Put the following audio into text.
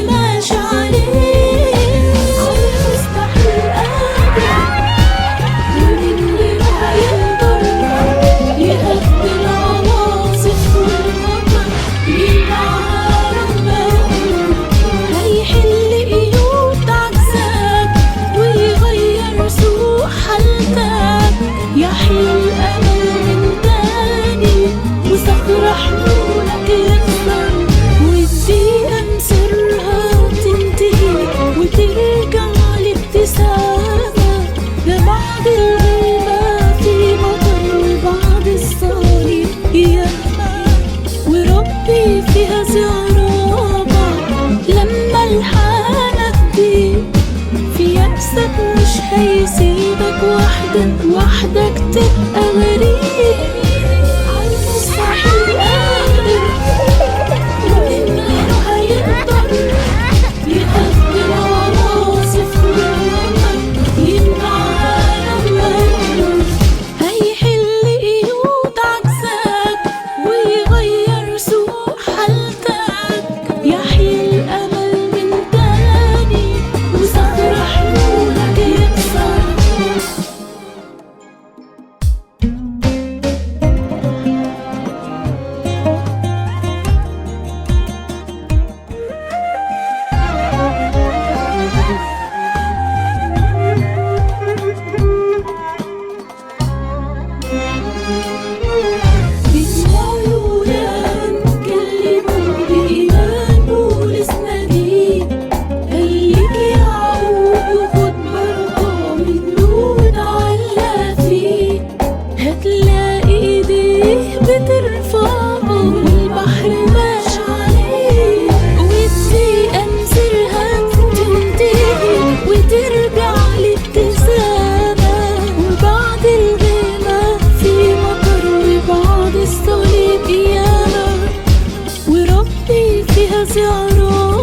ماشي عليه مستحيل أقدر ومن غيره هيقدر يهدي العواصف والمطر يبقى ربنا هيحل قيود عكسك ويغير سوء حالتك يحيي الأمل من تاني وصخر حلولك يكسر والدقيقة مصيرها تنتهي وترجع لابتسامة ده بعد الغيبة في مطر وبعد الصليب قيامة وربي فيها زرابة لما الحالة تضيق في يأسك مش هيسيبك وحدك تبقى غريب مستحيل أقدر ومن غيره هيقدر يهدي العواصف والمطر يمنع لما يقدر هيحل قيود عكسك ويغير سوء حالتك يحيي الأمل من تاني وصخر حلولك يكسر وربي فيها زيارات